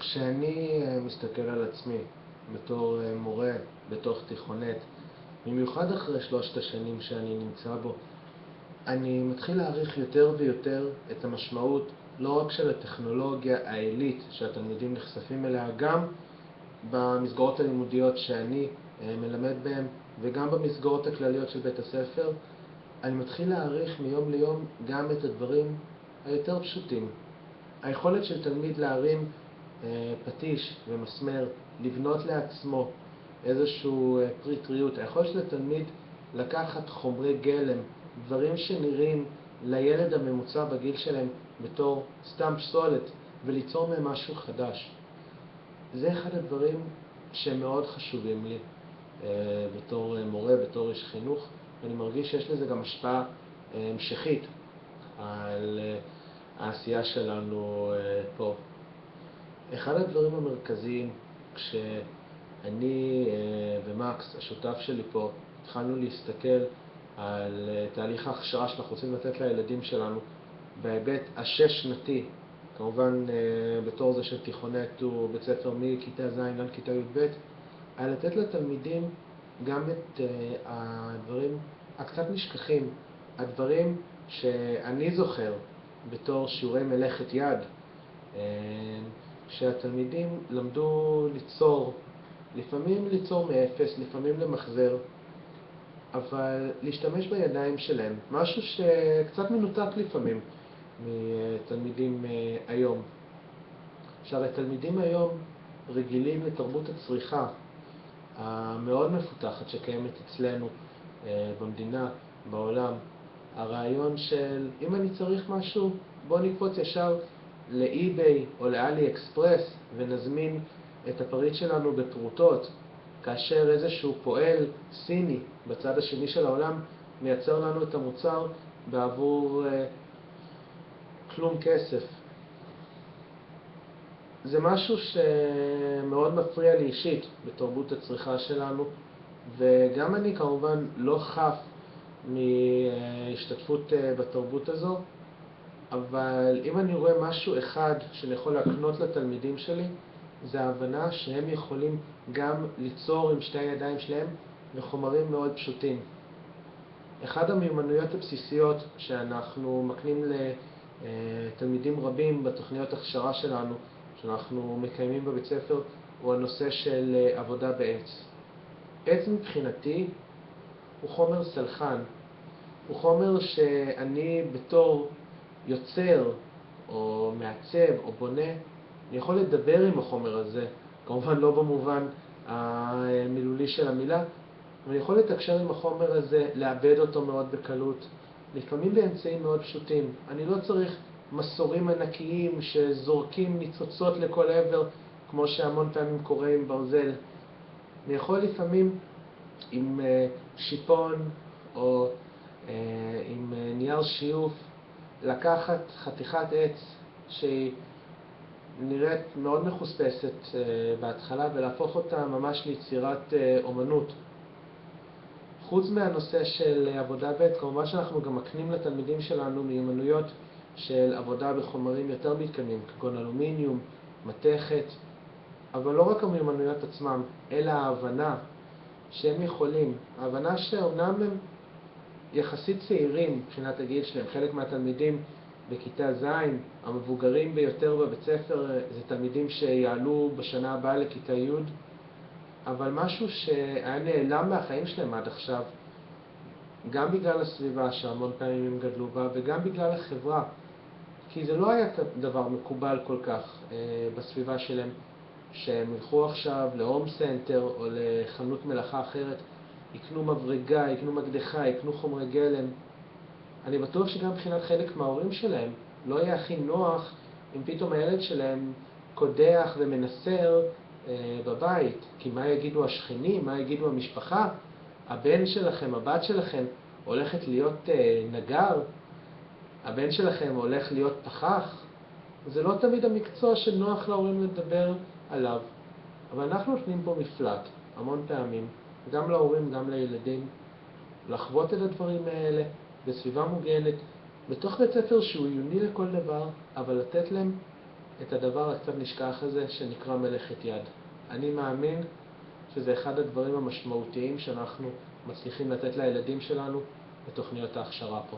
כשאני מסתכל על עצמי בתור מורה, בתוך תיכונת, במיוחד אחרי 3 השנים שאני נמצא בו, אני מתחיל להעריך יותר ויותר את המשמעות לא רק של הטכנולוגיה העילית שהתלמידים נחשפים אליה, גם במסגרות הלימודיות שאני מלמד בהן וגם במסגרות הכלליות של בית הספר. אני מתחיל להעריך מיום ליום גם את הדברים היותר פשוטים. היכולת של תלמיד להרים פטיש ומסמר, לבנות לעצמו איזשהו פרי טריות, היכולת של התלמיד לקחת חומרי גלם, דברים שנראים לילד הממוצע בגיל שלהם בתור סתם פסולת, וליצור מהם משהו חדש. זה אחד הדברים שמאוד חשובים לי בתור מורה, בתור איש חינוך, ואני מרגיש שיש לזה גם השפעה המשכית על העשייה שלנו פה. אחד הדברים המרכזיים כשאני ומקס, השותף שלי פה, התחלנו להסתכל על תהליך ההכשרה שאנחנו רוצים לתת לילדים שלנו בהיבט השש-שנתי, כמובן בתור זה של תיכונת הוא בית ספר מכיתה ז' עד כיתה י"ב, על לתת לתלמידים גם את הדברים הקצת נשכחים, הדברים שאני זוכר בתור שיעורי מלאכת יד, שהתלמידים למדו ליצור, לפעמים ליצור מאפס, לפעמים למחזר, אבל להשתמש בידיים שלהם, משהו שקצת מנותק לפעמים מתלמידים היום. עכשיו, התלמידים היום רגילים לתרבות הצריכה המאוד מפותחת שקיימת אצלנו במדינה, בעולם. הרעיון של אם אני צריך משהו, בוא נקפוץ ישר לאי-ביי או לאלי אקספרס ונזמין את הפריט שלנו בפרוטות, כאשר איזשהו פועל סיני בצד השני של העולם מייצר לנו את המוצר בעבור כלום כסף. זה משהו שמאוד מפריע לי אישית בתרבות הצריכה שלנו, וגם אני כמובן לא חף מהשתתפות בתרבות הזו, אבל אם אני רואה משהו אחד שאני יכול להקנות לתלמידים שלי, זה ההבנה שהם יכולים גם ליצור עם שתי הידיים שלהם בחומרים מאוד פשוטים. אחד המיומנויות הבסיסיות שאנחנו מקנים לתלמידים רבים בתוכניות הכשרה שלנו, שאנחנו מקיימים בבית ספר, הוא הנושא של עבודה בעץ. עץ מבחינתי הוא חומר סלחן, הוא חומר שאני בתור יוצר או מעצב או בונה, אני יכול לדבר עם החומר הזה, כמובן לא במובן המילולי של המילה, אבל אני יכול לתקשר עם החומר הזה, לאבד אותו מאוד בקלות, לפעמים באמצעים מאוד פשוטים. אני לא צריך מסורים ענקיים שזורקים ניצוצות לכל עבר, כמו שהמון פעמים קורה עם ברזל. אני יכול לפעמים עם שיפון או עם נייר שיוף לקחת חתיכת עץ שהיא נראית מאוד מחוספסת בהתחלה ולהפוך אותה ממש ליצירת אומנות. חוץ מהנושא של עבודה בעץ, כמובן שאנחנו גם מקנים לתלמידים שלנו מיומנויות של עבודה בחומרים יותר מתקדמים, כגון אלומיניום, מתכת, אבל לא רק המיומנויות עצמם, אלא ההבנה שהם יכולים, ההבנה שאומנם הם יחסית צעירים מבחינת הגיל שלהם, חלק מהתלמידים בכיתה ז', המבוגרים ביותר בבית ספר זה תלמידים שיעלו בשנה הבאה לכיתה י', אבל משהו שהיה נעלם מהחיים שלהם עד עכשיו, גם בגלל הסביבה שהמון פעמים הם גדלו בה וגם בגלל החברה, כי זה לא היה דבר מקובל כל כך בסביבה שלהם, שהם ילכו עכשיו להום סנטר או לחנות מלאכה אחרת, יקנו מברגה, יקנו מקדחה, יקנו חומרי גלם. אני בטוח שגם מבחינת חלק מההורים שלהם לא יהיה הכי נוח אם פתאום הילד שלהם קודח ומנסר בבית, כי מה יגידו השכנים, מה יגידו המשפחה, הבן שלכם, הבת שלכם הולכת להיות נגר, הבן שלכם הולך להיות פחח. זה לא תמיד המקצוע שנוח להורים לדבר עליו, אבל אנחנו נותנים פה מפלט המון פעמים, גם להורים, גם לילדים, לחוות את הדברים האלה בסביבה מוגנת, בתוך בית ספר שהוא עיוני לכל דבר, אבל לתת להם את הדבר הקצת נשכח הזה שנקרא מלאכת יד. אני מאמין שזה אחד הדברים המשמעותיים שאנחנו מצליחים לתת לילדים שלנו בתוכניות ההכשרה פה.